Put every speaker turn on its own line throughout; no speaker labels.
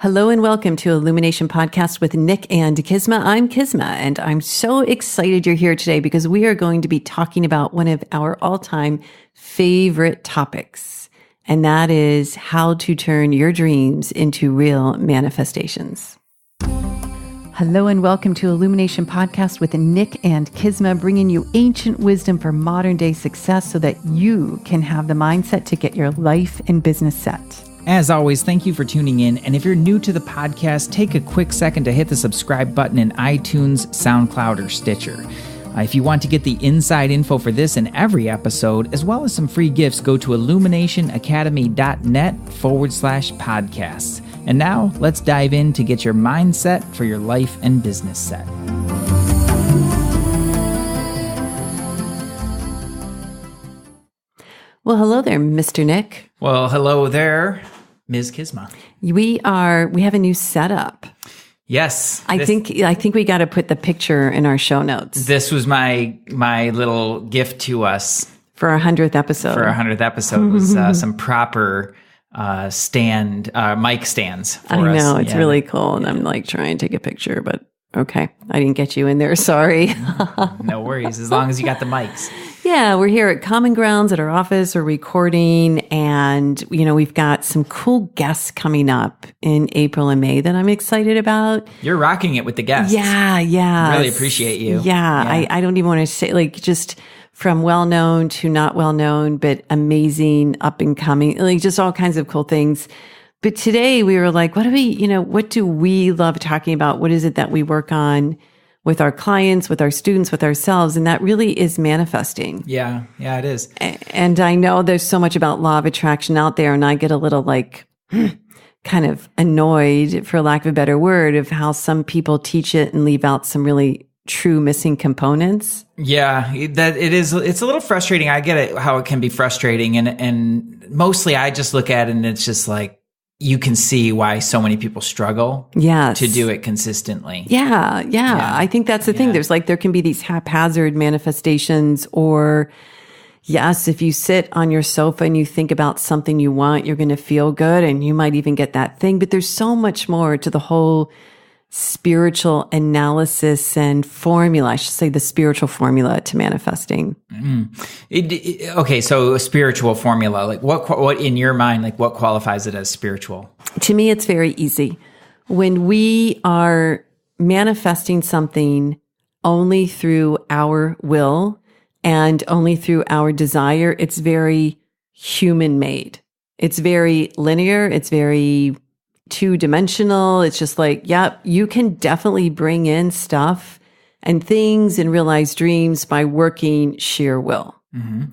Hello and welcome to Illumination Podcast with Nick and Kisma. I'm Kisma, and I'm so excited you're here today because we are going to be talking about one of our all-time favorite topics, and that is how to turn your dreams into real manifestations. Hello and welcome to Illumination Podcast with Nick and Kisma, bringing you ancient wisdom for modern day success so that you can have the mindset to get your life and business set.
As always, thank you for tuning in. And if you're new to the podcast, take a quick second to hit the subscribe button in iTunes, SoundCloud, or Stitcher. If you want to get the inside info for this and every episode, as well as some free gifts, go to illuminationacademy.net/podcasts. And now let's dive in to get your mindset for your life and business set.
Well, hello there, Mr. Nick.
Well, hello there, Ms. Kisma.
We have a new setup.
Yes.
I think we got to put the picture in our show notes.
This was my little gift to us.
For our 100th episode.
For our 100th episode was some proper mic stands for us.
I know, it's really cool. And I'm like trying to take a picture, but okay. I didn't get you in there. Sorry.
No worries. As long as you got the mics.
Yeah, we're here at Common Grounds at our office. We're recording, and we've got some cool guests coming up in April and May that I'm excited about.
You're rocking it with the guests.
Yeah.
Really appreciate you.
Yeah. I don't even want to say just from well-known to not well-known, but amazing, up and coming, just all kinds of cool things. But today we were like, what do we love talking about? What is it that we work on with our clients, with our students, with ourselves? And that really is manifesting.
Yeah, it is.
And I know there's so much about law of attraction out there, and I get a little kind of annoyed, for lack of a better word, of how some people teach it and leave out some really true missing components.
Yeah, that it is. It's a little frustrating. I get it, how it can be frustrating. And mostly I just look at it and it's just like, you can see why so many people struggle to do it consistently.
Yeah. I think that's the thing. There can be these haphazard manifestations, or yes, if you sit on your sofa and you think about something you want, you're going to feel good and you might even get that thing. But there's so much more to the whole spiritual analysis and formula. I should say the spiritual formula to manifesting.
Okay, so a spiritual formula, like what in your mind, like what qualifies it as spiritual?
To me, it's very easy. When we are manifesting something only through our will and only through our desire, it's very human-made. It's very linear. It's very two-dimensional. It's just like, yep, you can definitely bring in stuff and things and realize dreams by working sheer will. Mm-hmm.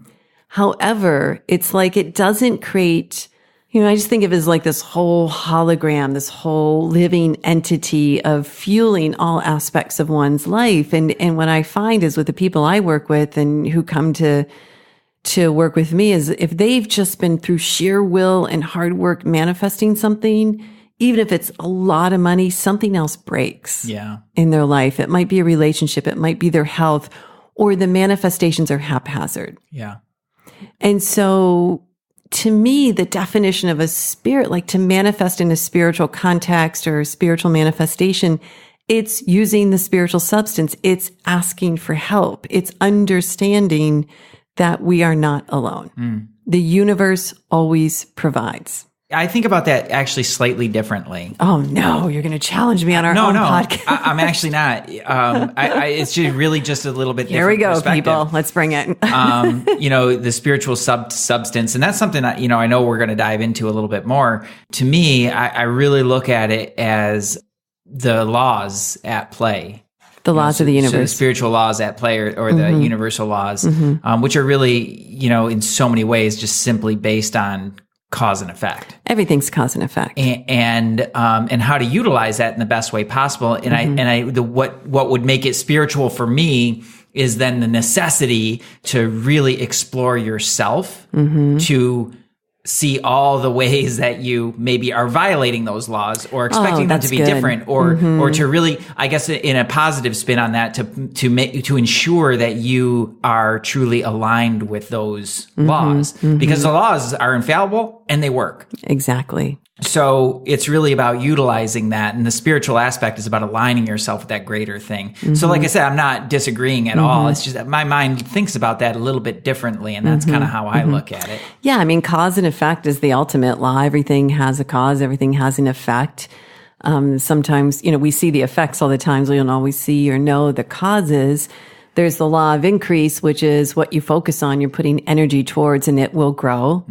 However, it's like it doesn't create, I just think of it as like this whole hologram, this whole living entity of fueling all aspects of one's life. And what I find is with the people I work with and who come to work with me is if they've just been through sheer will and hard work manifesting something, even if it's a lot of money, something else breaks in their life. It might be a relationship. It might be their health, or the manifestations are haphazard.
Yeah.
And so to me, the definition of a spirit, like to manifest in a spiritual context or a spiritual manifestation, it's using the spiritual substance. It's asking for help. It's understanding that we are not alone. The universe always provides.
I think about that actually slightly differently.
Oh no, you're going to challenge me on our own podcast.
I'm actually not. It's just really just a little bit different.
Here we go, people. Let's bring it.
The spiritual substance, and that's something that, I know we're going to dive into a little bit more. To me, I really look at it as the laws at play.
The laws of the universe.
So the spiritual laws at play or the universal laws, which are really, in so many ways, just simply based on cause and effect.
Everything's cause and effect.
And how to utilize that in the best way possible. And what would make it spiritual for me is then the necessity to really explore yourself, to see all the ways that you maybe are violating those laws or expecting them to be different, or to really, I guess, in a positive spin on that, to ensure that you are truly aligned with those laws, because the laws are infallible and they work.
Exactly.
So it's really about utilizing that. And the spiritual aspect is about aligning yourself with that greater thing. So like I said, I'm not disagreeing at all. It's just that my mind thinks about that a little bit differently. And that's kind of how I look at it.
Yeah. I mean, cause and effect is the ultimate law. Everything has a cause. Everything has an effect. Sometimes, we see the effects all the time. We don't always see or know the causes. There's the law of increase, which is what you focus on, you're putting energy towards, and it will grow.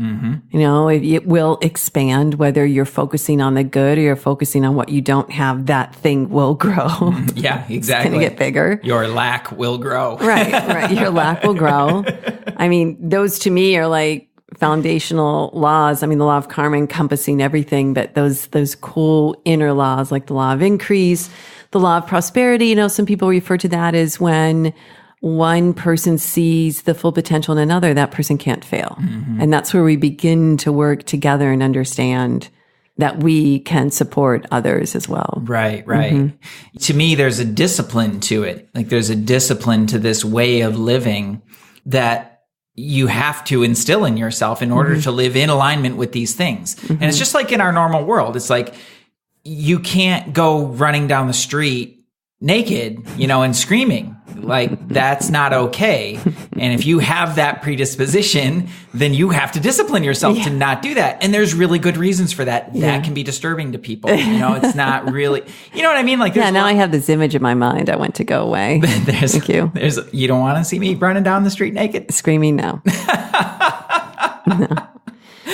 It will expand, whether you're focusing on the good or you're focusing on what you don't have, that thing will grow.
Yeah, exactly.
It's going to get bigger.
Your lack will grow.
Right. Your lack will grow. I mean, those to me are like foundational laws. I mean, the law of karma encompassing everything, but those cool inner laws, like the law of increase, the law of prosperity, some people refer to that as when one person sees the full potential in another, that person can't fail. And that's where we begin to work together and understand that we can support others as well.
Right. To me, there's a discipline to it. Like there's a discipline to this way of living that you have to instill in yourself in order to live in alignment with these things. And it's just like in our normal world. It's like, you can't go running down the street naked, and screaming. Like, that's not okay. And if you have that predisposition, then you have to discipline yourself to not do that. And there's really good reasons for that. That can be disturbing to people. It's not really, you know what I mean? Like,
now I have this image in my mind. I want to go away. Thank you.
You don't want to see me running down the street naked?
Screaming, no. No.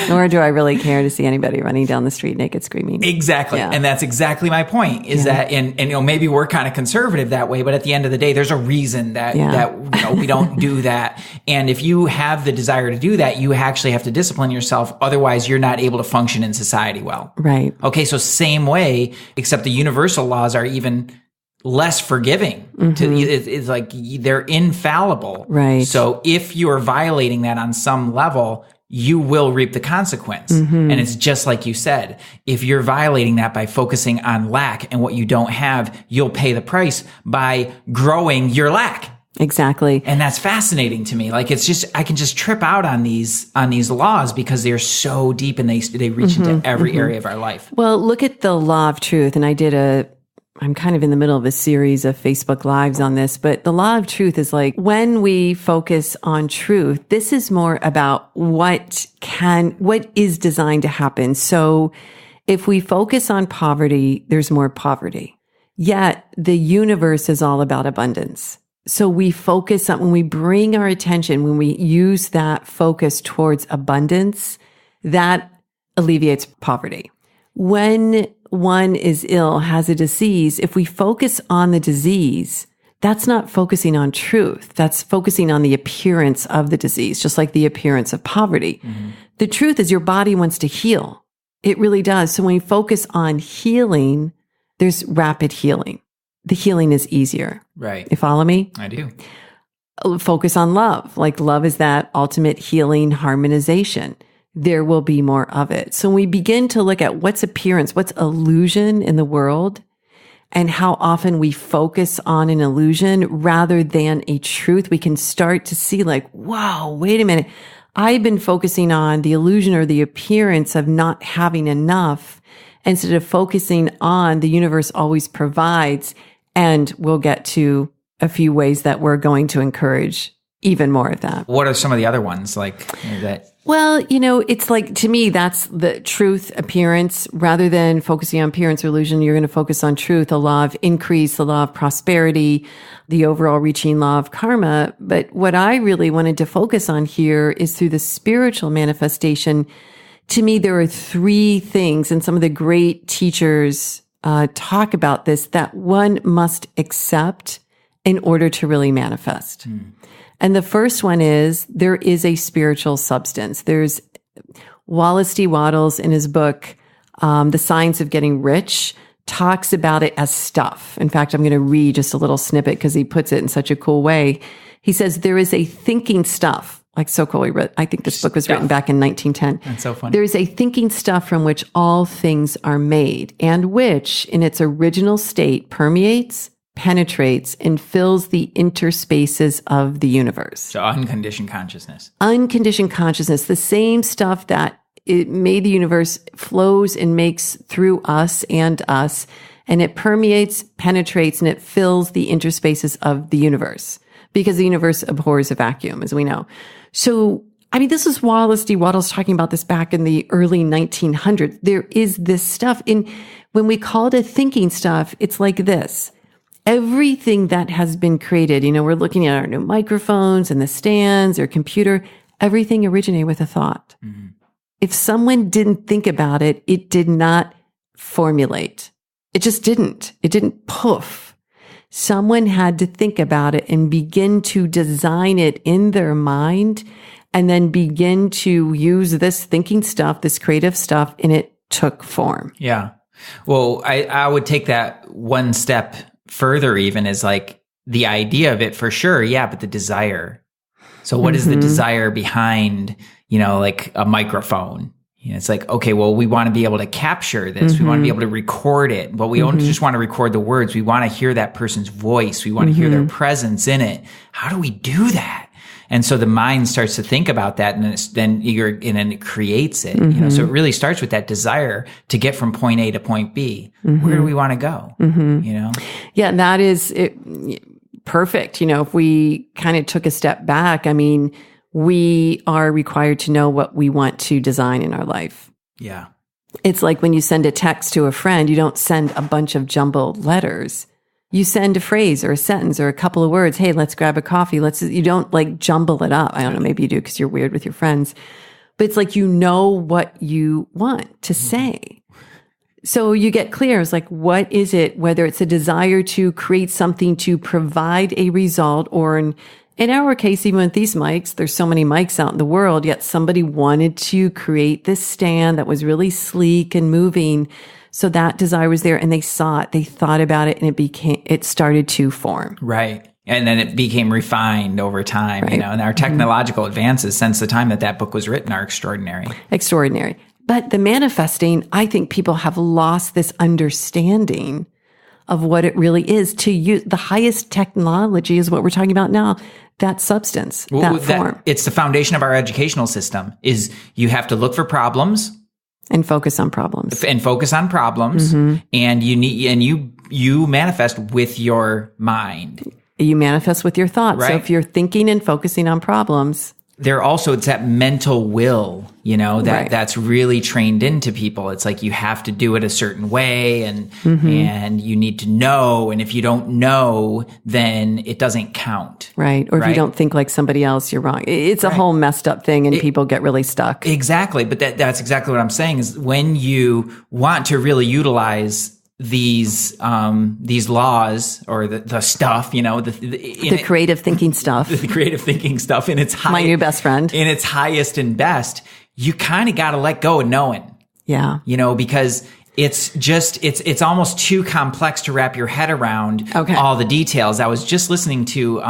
Nor do I really care to see anybody running down the street naked screaming.
Exactly. Yeah. And that's exactly my point is that, and maybe we're kind of conservative that way, but at the end of the day, there's a reason that we don't do that. And if you have the desire to do that, you actually have to discipline yourself. Otherwise, you're not able to function in society well.
Right.
Okay. So same way, except the universal laws are even less forgiving. It's like they're infallible.
Right.
So if you're violating that on some level, you will reap the consequence. And it's just like you said, if you're violating that by focusing on lack and what you don't have, you'll pay the price by growing your lack.
Exactly.
And that's fascinating to me. Like, it's just, I can just trip out on these laws because they're so deep and they reach into every area of our life.
Well, look at the law of truth. And I'm kind of in the middle of a series of Facebook Lives on this, but the law of truth is like when we focus on truth, this is more about what is designed to happen. So if we focus on poverty, there's more poverty. Yet the universe is all about abundance. So we focus on, when we bring our attention, when we use that focus towards abundance, that alleviates poverty. When one is ill, has a disease, if we focus on the disease, that's not focusing on truth. That's focusing on the appearance of the disease, just like the appearance of poverty. The truth is your body wants to heal. It really does. So when we focus on healing, there's rapid healing. The healing is easier.
Right.
You follow me?
I do.
Focus on love. Like love is that ultimate healing harmonization. There will be more of it. So when we begin to look at what's appearance, what's illusion in the world, and how often we focus on an illusion rather than a truth, we can start to see like, wow, wait a minute. I've been focusing on the illusion or the appearance of not having enough instead of focusing on the universe always provides. And we'll get to a few ways that we're going to encourage even more of that.
What are some of the other ones like that?
Well, it's like, to me, that's the truth, appearance. Rather than focusing on appearance or illusion, you're going to focus on truth, the law of increase, the law of prosperity, the overall reaching law of karma. But what I really wanted to focus on here is through the spiritual manifestation. To me, there are three things, and some of the great teachers talk about this, that one must accept in order to really manifest. And the first one is there is a spiritual substance. There's Wallace D. Wattles in his book, The Science of Getting Rich, talks about it as stuff. In fact, I'm going to read just a little snippet because he puts it in such a cool way. He says, there is a thinking stuff, like so cool. I think this book was written back in 1910.
That's so funny.
There is a thinking stuff from which all things are made, and which in its original state permeates, penetrates, and fills the interspaces of the universe.
So unconditioned consciousness.
Unconditioned consciousness, the same stuff that it made the universe, flows and makes through us, and it permeates, penetrates, and it fills the interspaces of the universe, because the universe abhors a vacuum, as we know. So, I mean, this is Wallace D. Wattles talking about this back in the early 1900s. There is this stuff when we call it thinking stuff, it's like this. Everything that has been created, we're looking at our new microphones and the stands or computer, everything originated with a thought. Mm-hmm. If someone didn't think about it, it did not formulate. It just didn't. It didn't poof. Someone had to think about it and begin to design it in their mind, and then begin to use this thinking stuff, this creative stuff, and it took form.
Yeah. Well, I would take that one step further, even, is like the idea of it for sure. Yeah. But the desire. So what is the desire behind, like a microphone? It's like, okay, well, we want to be able to capture this. We want to be able to record it, but we don't just want to record the words. We want to hear that person's voice. We want to hear their presence in it. How do we do that? And so the mind starts to think about that, and then it creates it. So it really starts with that desire to get from point A to point B. Where do we want to go?
Yeah, that is perfect. If we kind of took a step back, I mean, we are required to know what we want to design in our life.
Yeah.
It's like when you send a text to a friend, you don't send a bunch of jumbled letters. You send a phrase or a sentence or a couple of words. Hey, let's grab a coffee. You don't like jumble it up. I don't know. Maybe you do because you're weird with your friends, but it's like, what you want to say. So you get clear. It's like, what is it? Whether it's a desire to create something to provide a result, or in our case, even with these mics, there's so many mics out in the world, yet somebody wanted to create this stand that was really sleek and moving. So that desire was there, and they saw it, they thought about it, and it started to form.
Right. And then it became refined over time, and our technological advances since the time that book was written are extraordinary.
Extraordinary. But the manifesting, I think people have lost this understanding of what it really is to use. The highest technology is what we're talking about now. That substance, that form.
It's the foundation of our educational system. Is you have to look for problems.
And focus on problems.
And you manifest with your mind.
You manifest with your thoughts.
Right.
So if you're thinking and focusing on problems.
It's that mental will, that's really trained into people. It's like you have to do it a certain way, and you need to know. And if you don't know, then it doesn't count.
Right. Or if you don't think like somebody else, you're wrong. It's a whole messed up thing, and people get really stuck.
Exactly. But that's exactly what I'm saying, is when you want to really utilize these laws, or the stuff, the
creative thinking stuff,
the creative thinking stuff in its
my new best friend,
in its highest and best, you kind of got to let go of knowing.
Yeah.
Because it's almost too complex to wrap your head around all the details. I was just listening to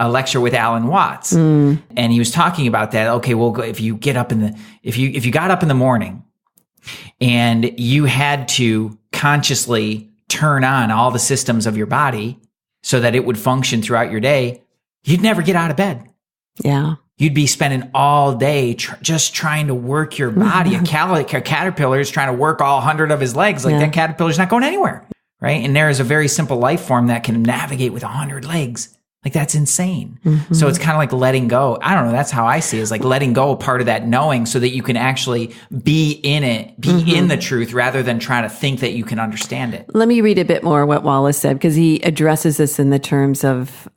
a lecture with Alan Watts, and he was talking about that. Okay, well, if you got up in the morning and you had to consciously turn on all the systems of your body so that it would function throughout your day, you'd never get out of bed.
Yeah.
You'd be spending all day just trying to work your body. A caterpillar is trying to work all 100 of his legs. That caterpillar's not going anywhere, right? And there is a very simple life form that can navigate with 100 legs. That's insane. So it's kind of like letting go. I don't know. That's how I see it, is like letting go a part of that knowing, so that you can actually be in it, be in the truth, rather than trying to think that you can understand it.
Let me read a bit more what Wallace said, because he addresses this in the terms of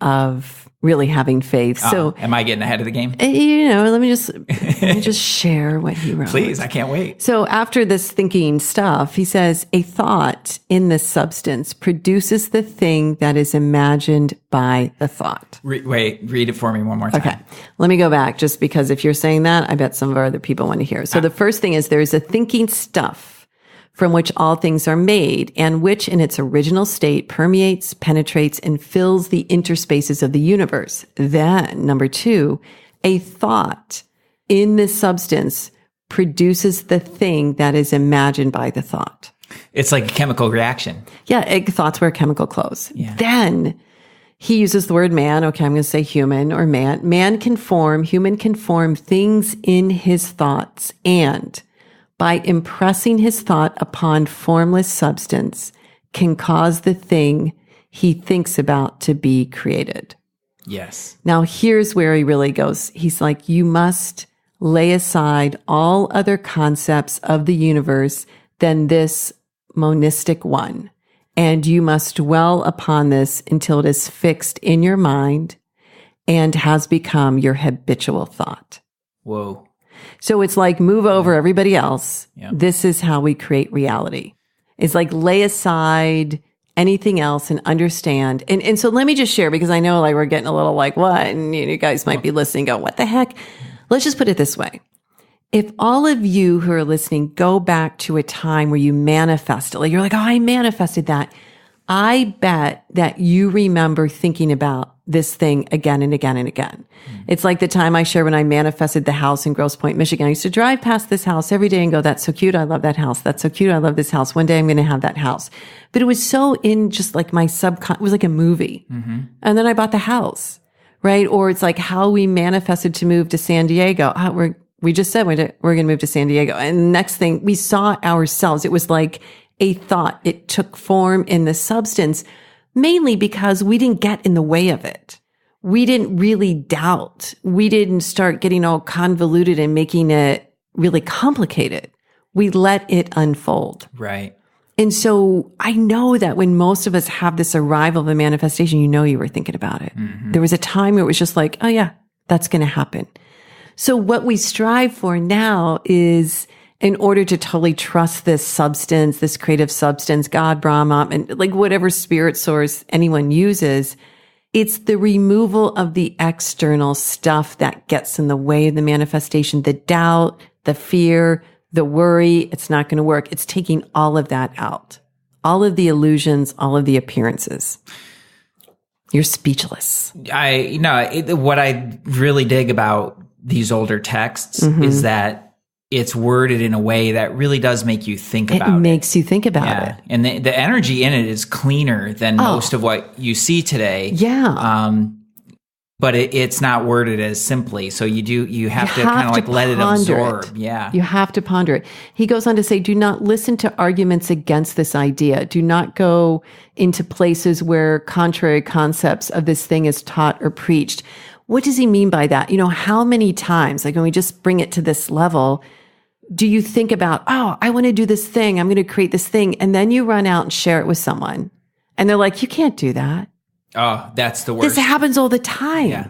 really having faith. So,
am I getting ahead of the game?
Let me just share what he wrote.
Please, I can't wait.
So after this thinking stuff, he says, a thought in this substance produces the thing that is imagined by the thought.
Read it for me one more time.
Okay. Let me go back, just because if you're saying that, I bet some of our other people want to hear. So the first thing is, there's a thinking stuff from which all things are made, and which in its original state permeates, penetrates, and fills the interspaces of the universe. Then, number two, a thought in this substance produces the thing that is imagined by the thought.
It's like a chemical reaction.
Yeah, thoughts were chemical clothes.
Yeah.
Then he uses the word man. Okay, I'm going to say human or man. Human can form things in his thoughts, and by impressing his thought upon formless substance, can cause the thing he thinks about to be created.
Yes.
Now, here's where he really goes. He's like, you must lay aside all other concepts of the universe than this monistic one. And you must dwell upon this until it is fixed in your mind and has become your habitual thought.
Whoa.
So it's like, move over everybody else.
Yeah.
This is how we create reality. It's like, lay aside anything else and understand. And so let me just share, because I know like we're getting a little like, what? And you guys might be listening, go, what the heck? Let's just put it this way. If all of you who are listening go back to a time where you manifested, like you're like, oh, I manifested that. I bet that you remember thinking about this thing again and again and again. It's like the time I share when I manifested the house in Grosse Pointe, Michigan. I used to drive past this house every day and go, that's so cute. I love that house. That's so cute. I love this house. One day I'm going to have that house. But it was so in just like my it was like a movie. Mm-hmm. And then I bought the house, right? Or it's like how we manifested to move to San Diego. We just said we're going to move to San Diego. And the next thing we saw ourselves, it was like a thought. It took form in the substance, mainly because we didn't get in the way of it. We didn't really doubt. We didn't start getting all convoluted and making it really complicated. We let it unfold.
Right.
And so I know that when most of us have this arrival of a manifestation, you were thinking about it. Mm-hmm. There was a time where it was just like, oh yeah, that's going to happen. So what we strive for now is, in order to totally trust this substance, this creative substance, God, Brahma, and like whatever spirit source anyone uses, it's the removal of the external stuff that gets in the way of the manifestation, the doubt, the fear, the worry, it's not going to work. It's taking all of that out, all of the illusions, all of the appearances. You're speechless. What
I really dig about these older texts is that it's worded in a way that really does make you think about it.
It makes you think about it.
And the energy in it is cleaner than most of what you see today.
Yeah.
But it's not worded as simply. So you have to kind of like let it absorb. Yeah.
You have to ponder it. He goes on to say, do not listen to arguments against this idea. Do not go into places where contrary concepts of this thing is taught or preached. What does he mean by that? How many times, like when we just bring it to this level, do you think about, oh, I want to do this thing. I'm going to create this thing. And then you run out and share it with someone. And they're like, you can't do that.
Oh, that's the worst.
This happens all the time.
Yeah.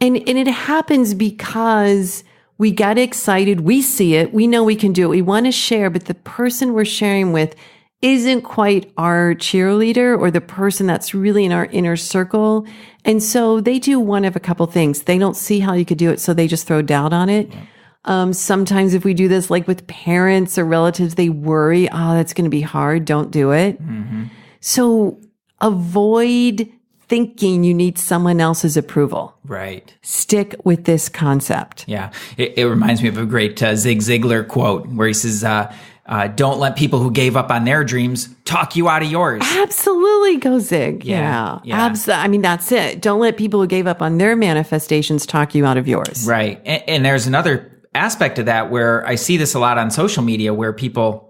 And it happens because we get excited. We see it. We know we can do it. We want to share, but the person we're sharing with isn't quite our cheerleader or the person that's really in our inner circle. And so they do one of a couple things. They don't see how you could do it, so they just throw doubt on it. Yeah. Sometimes if we do this, like with parents or relatives, they worry, oh, that's going to be hard. Don't do it. Mm-hmm. So avoid thinking you need someone else's approval.
Right.
Stick with this concept.
Yeah. It reminds me of a great Zig Ziglar quote where he says, don't let people who gave up on their dreams talk you out of yours.
Absolutely. Go Zig. Yeah. I mean, that's it. Don't let people who gave up on their manifestations talk you out of yours.
Right. And there's another aspect of that where I see this a lot on social media where people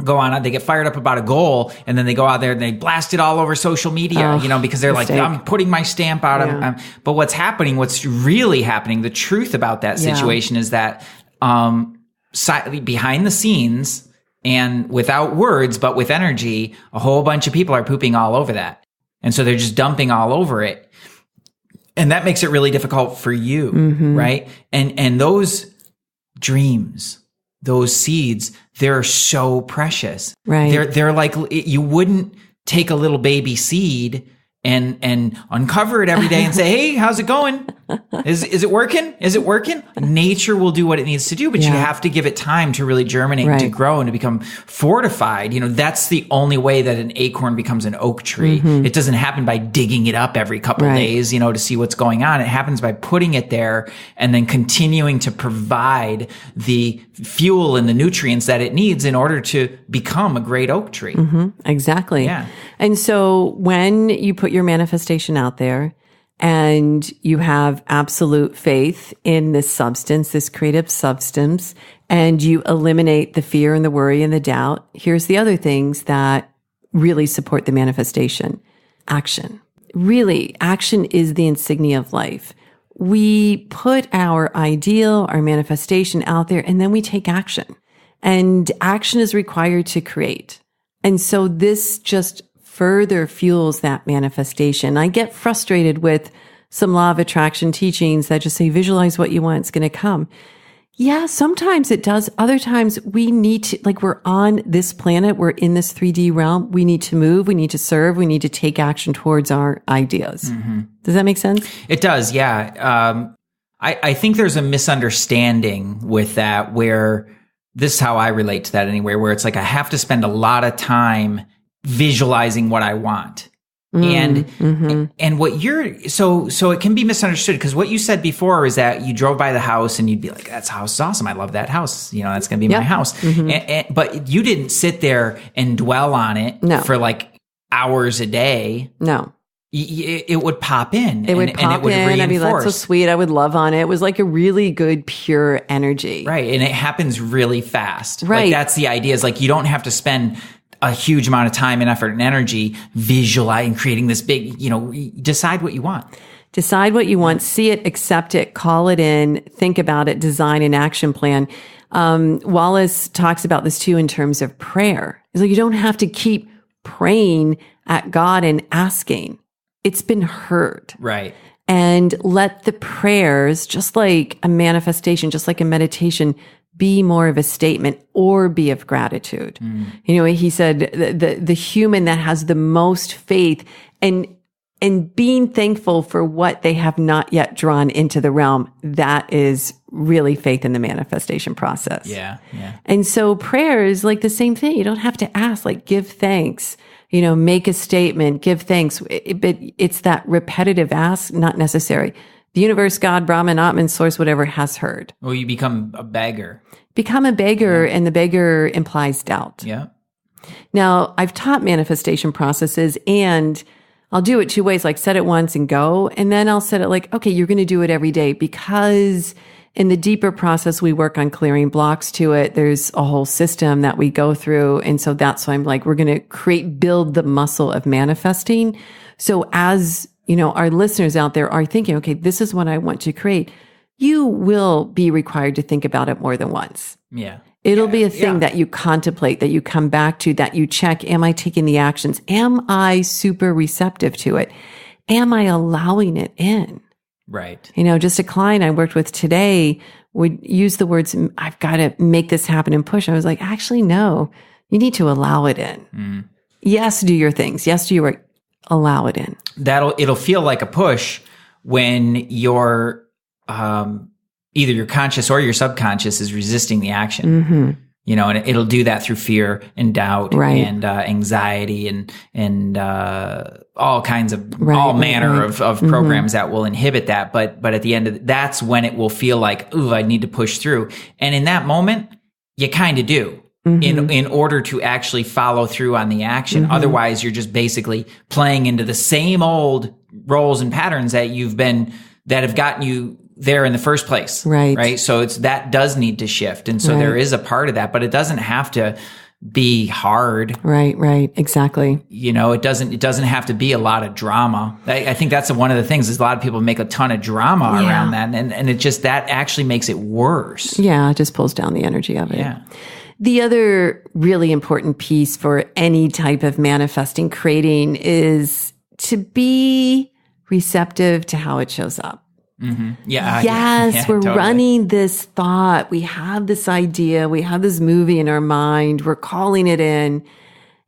go on, they get fired up about a goal and then they go out there and they blast it all over social media, because they're like, I'm putting my stamp out of, but what's really happening, the truth about that situation is that, behind the scenes and without words, but with energy, a whole bunch of people are pooping all over that. And so they're just dumping all over it. And that makes it really difficult for you, right? And those dreams, those seeds, they're so precious.
Right.
They're like, you wouldn't take a little baby seed and uncover it every day and say, hey, how's it going? Is it working? Is it working? Nature will do what it needs to do, but you have to give it time to really germinate, and to grow, and to become fortified. That's the only way that an acorn becomes an oak tree. It doesn't happen by digging it up every couple of days, to see what's going on. It happens by putting it there and then continuing to provide the fuel and the nutrients that it needs in order to become a great oak tree.
Exactly.
Yeah.
And so when you put your manifestation out there, and you have absolute faith in this substance, this creative substance, and you eliminate the fear and the worry and the doubt, here's the other things that really support the manifestation. Action. Really, action is the insignia of life. We put our ideal, our manifestation out there, and then we take action. And action is required to create. And so this just further fuels that manifestation. I get frustrated with some law of attraction teachings that just say, visualize what you want, it's going to come. Yeah, sometimes it does. Other times we need to, we're on this planet, we're in this 3D realm. We need to move, we need to serve, we need to take action towards our ideas. Does that make sense?
It does, yeah. I think there's a misunderstanding with that, where this is how I relate to that anyway, where it's I have to spend a lot of time visualizing what I want. And what so it can be misunderstood, because what you said before is that you drove by the house and you'd be like, that house is awesome. I love that house. That's going to be my house. But you didn't sit there and dwell on it for hours a day.
No.
It would pop in.
It would pop in.
Reinforce.
I'd be like, so sweet. I would love on it. It was like a really good, pure energy.
Right. And it happens really fast.
Right.
That's the idea, is you don't have to spend a huge amount of time and effort and energy visualizing, creating this big, decide what you want.
Decide what you want, see it, accept it, call it in, think about it, design an action plan. Wallace talks about this too in terms of prayer. It's you don't have to keep praying at God and asking. It's been heard.
Right.
And let the prayers, just like a manifestation, just like a meditation, be more of a statement or be of gratitude. He said the human that has the most faith and being thankful for what they have not yet drawn into the realm, that is really faith in the manifestation process.
Yeah.
And so prayer is the same thing. You don't have to ask, give thanks, make a statement, give thanks. But it's that repetitive ask, not necessary. The universe, God, Brahman, Atman, source, whatever, has heard.
Well, you become a beggar.
Become a beggar, and the beggar implies doubt.
Yeah.
Now, I've taught manifestation processes, and I'll do it two ways, set it once and go. And then I'll set it okay, you're going to do it every day, because in the deeper process, we work on clearing blocks to it. There's a whole system that we go through. And so that's why I'm we're going to build the muscle of manifesting. So as our listeners out there are thinking, okay, this is what I want to create, you will be required to think about it more than once.
Yeah.
It'll be a thing that you contemplate, that you come back to, that you check, am I taking the actions? Am I super receptive to it? Am I allowing it in?
Right.
Just a client I worked with today would use the words, I've got to make this happen and push. I was like, actually, no, you need to allow it in. Yes, do your things. Yes, do your work. Allow it in.
It'll feel like a push when you're either your conscious or your subconscious is resisting the action. And it'll do that through fear and doubt and anxiety and all kinds of all manner of programs that will inhibit that. But at the end that's when it will feel like, ooh, I need to push through. And in that moment, you kind of do. In order to actually follow through on the action. Otherwise, you're just basically playing into the same old roles and patterns that have gotten you there in the first place. Right. So that does need to shift. And so there is a part of that, but it doesn't have to be hard.
Right. Exactly.
It doesn't have to be a lot of drama. I think that's one of the things is a lot of people make a ton of drama around that. And it just, that actually makes it worse.
Yeah. It just pulls down the energy of it.
Yeah.
The other really important piece for any type of manifesting, creating, is to be receptive to how it shows up. Yes, we're totally running this thought. We have this idea. We have this movie in our mind. We're calling it in.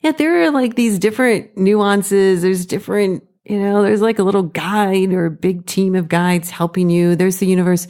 Yet there are these different nuances. There's different, there's like a little guide or a big team of guides helping you. There's the universe.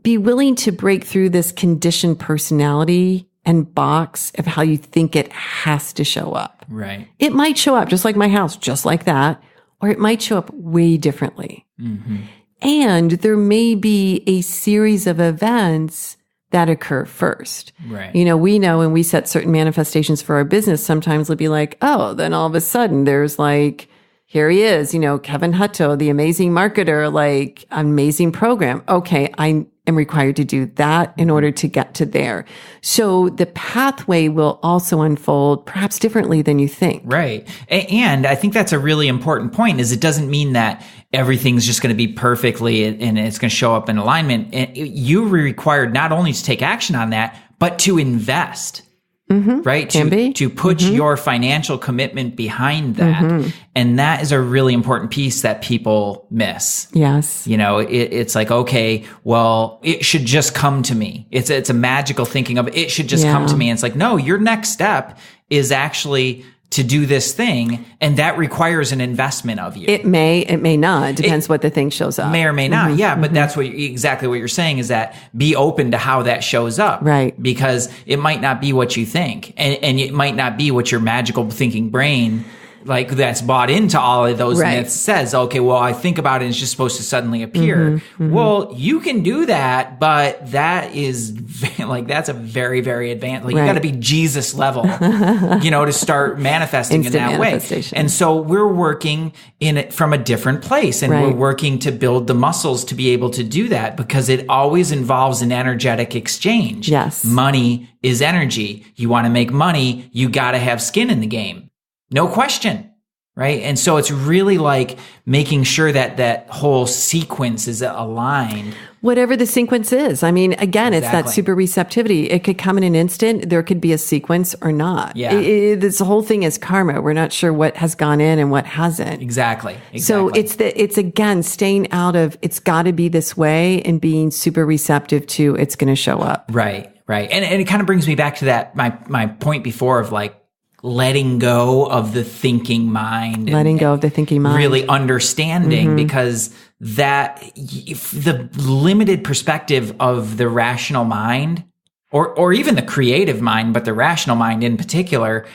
Be willing to break through this conditioned personality and box of how you think it has to show up.
Right.
It might show up just like my house, just like that, or it might show up way differently. Mm-hmm. And there may be a series of events that occur first.
Right.
We know when we set certain manifestations for our business, sometimes it'll be like, oh, then all of a sudden there's like, here he is, Kevin Hutto, the amazing marketer, like amazing program. Okay, I am required to do that in order to get to there. So the pathway will also unfold perhaps differently than you think.
Right. And I think that's a really important point is it doesn't mean that everything's just going to be perfectly and it's going to show up in alignment. You're required not only to take action on that, but to invest. Mm-hmm. Right? To put your financial commitment behind that. Mm-hmm. And that is a really important piece that people miss.
Yes.
It's like, okay, well, it should just come to me. It's a magical thinking of it should just come to me. And it's like, no, your next step is actually to do this thing. And that requires an investment of you.
It may not. It depends what the thing shows up.
May or may not. Mm-hmm. Yeah. But that's exactly what you're saying is that be open to how that shows up.
Right.
Because it might not be what you think. And it might not be what your magical thinking brain like that's bought into all of those myths says, okay, well, I think about it and it's just supposed to suddenly appear. Mm-hmm, mm-hmm. Well, you can do that, but that is that's a very, very advanced, you got to be Jesus level, to start manifesting in that way. And so we're working in it from a different place and we're working to build the muscles to be able to do that because it always involves an energetic exchange.
Yes.
Money is energy. You want to make money, you got to have skin in the game. No question, right? And so it's really like making sure that that whole sequence is aligned.
Whatever the sequence is. I mean, again, it's that super receptivity. It could come in an instant. There could be a sequence or not.
Yeah.
This whole thing is karma. We're not sure what has gone in and what hasn't.
Exactly.
So it's again, staying out of, it's got to be this way and being super receptive to it's going to show up.
Right. And it kind of brings me back to that, my point before of like, letting go of the thinking mind. Really understanding because the limited perspective of the rational mind or even the creative mind, but the rational mind in particular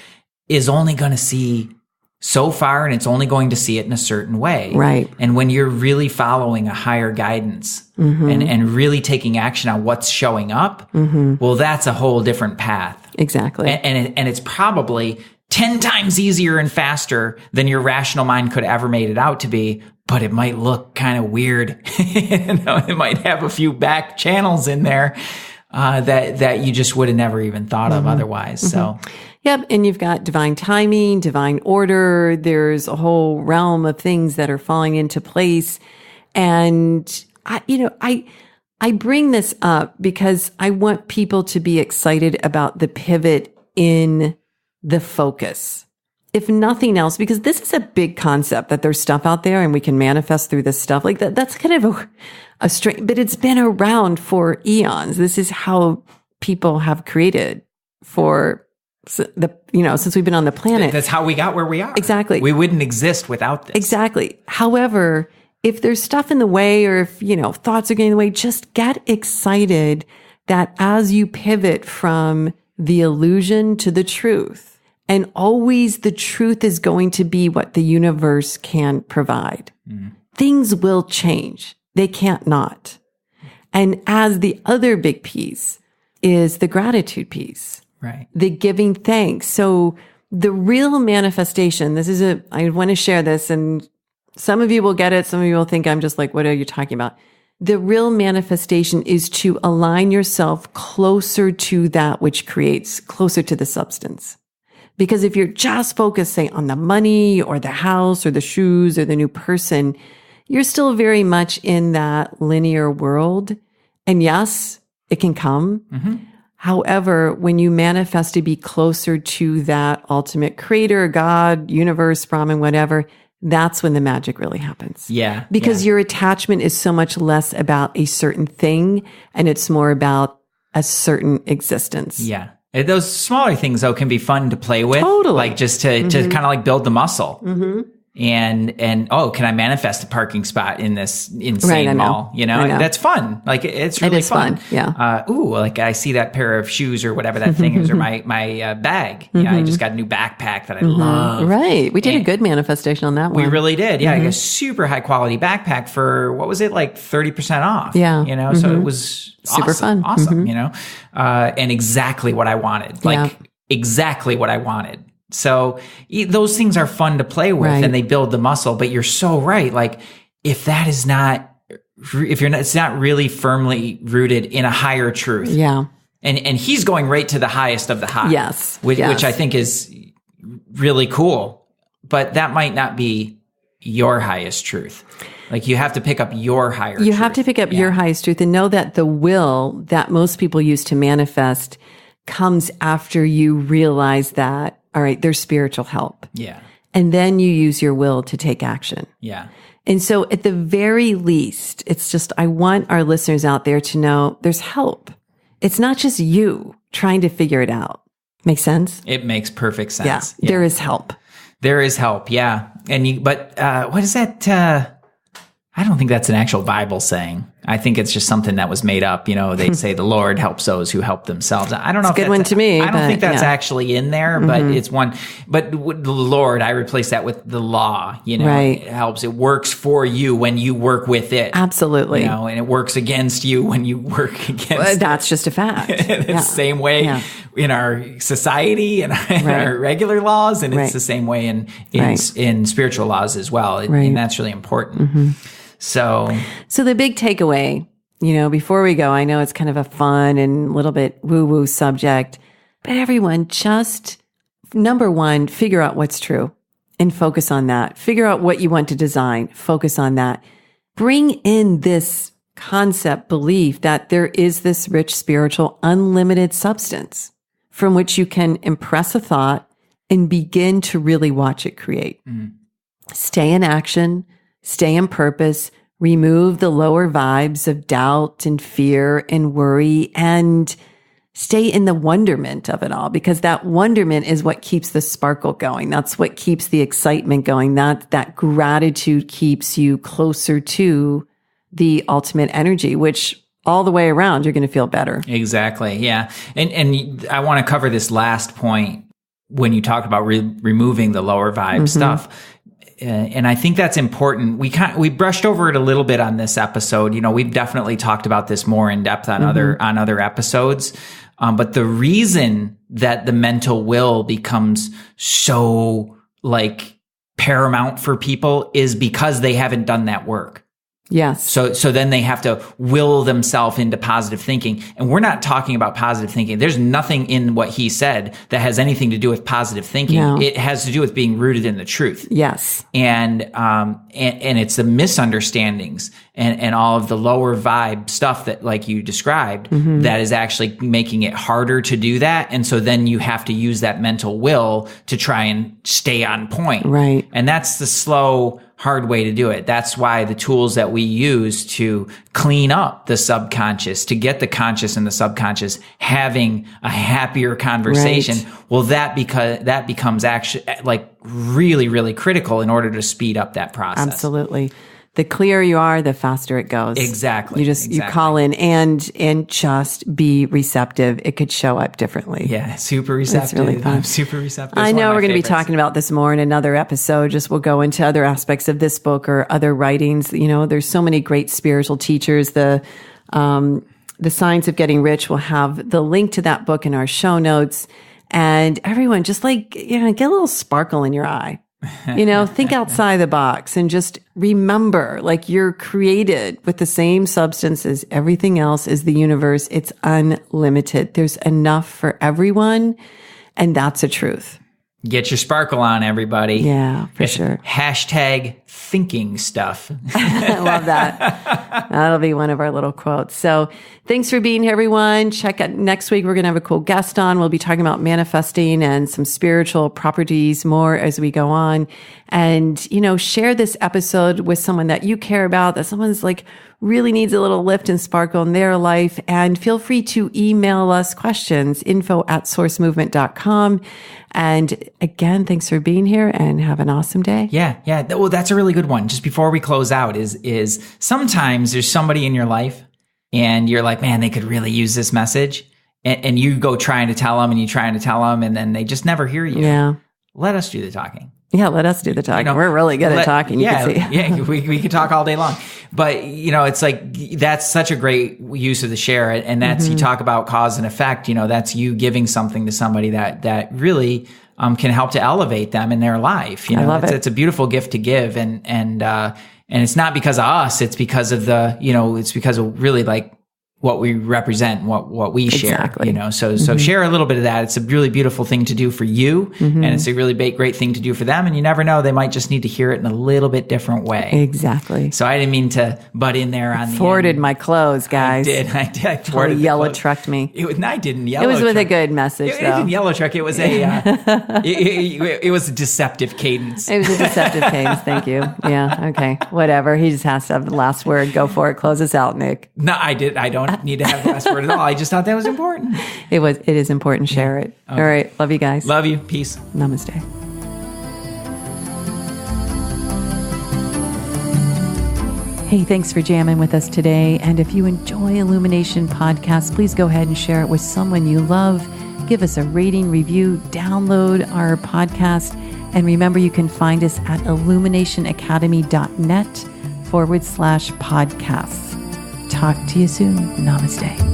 is only going to see so far and it's only going to see it in a certain way.
Right.
And when you're really following a higher guidance and really taking action on what's showing up, well, that's a whole different path.
Exactly.
And it's probably 10 times easier and faster than your rational mind could ever made it out to be, but it might look kind of weird. It might have a few back channels in there that you just would have never even thought of otherwise. So,
yep. And you've got divine timing, divine order. There's a whole realm of things that are falling into place. And I bring this up because I want people to be excited about the pivot in the focus. If nothing else, because this is a big concept that there's stuff out there and we can manifest through this stuff like that. That's kind of a strange, but it's been around for eons. This is how people have created for since we've been on the planet.
That's how we got where we are.
Exactly.
We wouldn't exist without this.
Exactly. However, if there's stuff in the way or if, thoughts are getting in the way, just get excited that as you pivot from the illusion to the truth, and always the truth is going to be what the universe can provide. Things will change. They can't not. And as the other big piece is the gratitude piece.
Right.
The giving thanks. So the real manifestation, I want to share this and some of you will get it. Some of you will think I'm just like, what are you talking about? The real manifestation is to align yourself closer to that which creates, closer to the substance. Because if you're just focused, say, on the money or the house or the shoes or the new person, you're still very much in that linear world. And yes, it can come. Mm-hmm. However, when you manifest to be closer to that ultimate creator, God, universe, Brahman, whatever, that's when the magic really happens.
Yeah.
Because your attachment is so much less about a certain thing and it's more about a certain existence.
Yeah. Those smaller things, though, can be fun to play with.
Totally.
Like just to kind of like build the muscle.
Mm-hmm.
and oh, can I manifest a parking spot in this insane
Right,
mall? You know, that's fun. Like it's really fun.
Yeah.
Ooh, like I see that pair of shoes or whatever that thing is, or my bag. Yeah, I just got a new backpack that I love.
Right. We did a good manifestation on that one.
We really did. Yeah, like a super high quality backpack for what was it, like 30% off?
Yeah.
You know, so it was
super fun.
Awesome. You know, and exactly what I wanted. Like exactly what I wanted. So those things are fun to play with, and they build the muscle. But you're so right. Like if that is not, it's not really firmly rooted in a higher truth.
Yeah.
And he's going right to the highest of the high.
Yes.
Which I think is really cool. But that might not be your highest truth. Like you have to pick up your higher truth.
You have to pick up your highest truth and know that the will that most people use to manifest comes after you realize that, all right, there's spiritual help.
Yeah.
And then you use your will to take action.
Yeah.
And so at the very least, it's just, I want our listeners out there to know there's help. It's not just you trying to figure it out. Make sense?
It makes perfect sense.
Yeah. There is help.
There is help. Yeah. But what is that? I don't think that's an actual Bible saying. I think it's just something that was made up. You know, they say the Lord helps those who help themselves. I don't know.
It's a good one to me.
I don't think that's actually in there, but it's one. But with the Lord, I replace that with the law. You know, it helps. It works for you when you work with it.
Absolutely.
You know, and it works against you when you work against.
That's just a fact.
It's the same way in our society and our regular laws, and it's the same way in spiritual laws as well. And that's really important. So
the big takeaway, you know, before we go, I know it's kind of a fun and a little bit woo-woo subject, but everyone just, number one, figure out what's true and focus on that. Figure out what you want to design, focus on that. Bring in this concept, belief that there is this rich, spiritual, unlimited substance from which you can impress a thought and begin to really watch it create. Stay in action. Stay in purpose, remove the lower vibes of doubt and fear and worry, and stay in the wonderment of it all, because that wonderment is what keeps the sparkle going. That's what keeps the excitement going. That gratitude keeps you closer to the ultimate energy, which all the way around, you're going to feel better.
Exactly. Yeah. And I want to cover this last point when you talk about removing the lower vibe stuff. And I think that's important. We brushed over it a little bit on this episode. You know, we've definitely talked about this more in depth on other episodes. But the reason that the mental will becomes so like paramount for people is because they haven't done that work.
Yes.
So then they have to will themselves into positive thinking. And we're not talking about positive thinking. There's nothing in what he said that has anything to do with positive thinking.
No.
It has to do with being rooted in the truth.
Yes.
And it's the misunderstandings and all of the lower vibe stuff that, like you described, that is actually making it harder to do that. And so then you have to use that mental will to try and stay on point.
Right.
And that's the slow, hard way to do it. That's why the tools that we use to clean up the subconscious, to get the conscious and the subconscious having a happier conversation. Right. Well, that becomes actually like really, really critical in order to speed up that process.
Absolutely. The clearer you are, the faster it goes.
Exactly.
You call in and just be receptive. It could show up differently.
Yeah, super receptive.
It's really fun.
I'm super receptive.
I know we're going to be talking about this more in another episode. Just we'll go into other aspects of this book or other writings. You know, there's so many great spiritual teachers. The Science of Getting Rich, will have the link to that book in our show notes. And everyone, just like, you know, get a little sparkle in your eye. You know, think outside the box and just remember, like, you're created with the same substance as everything else, is the universe. It's unlimited. There's enough for everyone. And that's a truth.
Get your sparkle on, everybody.
Yeah, for sure.
Hashtag thinking stuff.
I love that. That'll be one of our little quotes. So thanks for being here, everyone. Check out next week. We're going to have a cool guest on. We'll be talking about manifesting and some spiritual properties more as we go on. And, you know, share this episode with someone that you care about, that someone's like really needs a little lift and sparkle in their life. And feel free to email us questions, info@sourcemovement.com. And again, thanks for being here and have an awesome day.
Yeah. Well, that's a really good one. Just before we close out is sometimes there's somebody in your life and you're like, man, they could really use this message. And you go trying to tell them and and then they just never hear you.
Yeah.
Let us do the talking.
Yeah, let us do the talking. We're really good at talking. You can see.
Yeah, we can talk all day long. But, it's like, that's such a great use of the share. And that's, you talk about cause and effect, that's you giving something to somebody that really can help to elevate them in their life.
I love it.
It's a beautiful gift to give. And it's not because of us, it's because of it's because of really like what we represent, what we share,
exactly.
So share a little bit of that. It's a really beautiful thing to do for you. And it's a really great thing to do for them. And you never know, they might just need to hear it in a little bit different way.
Exactly.
So I didn't mean to butt in there on the
thwarted my clothes, guys.
I did. I thwarted
yellow trucked me.
I didn't yellow.
It was with a good message, though.
It didn't yellow truck. It was it was a deceptive cadence.
It was a deceptive cadence. Thank you. Yeah. Okay. Whatever. He just has to have the last word. Go for it. Close us out, Nick.
No, I don't need to have the last word at all. I just thought that was important.
It is important. Share it. Okay. All right. Love you guys.
Love you. Peace.
Namaste. Hey, thanks for jamming with us today. And if you enjoy Illumination Podcast, please go ahead and share it with someone you love. Give us a rating, review, download our podcast. And remember, you can find us at illuminationacademy.net/podcasts. Talk to you soon. Namaste.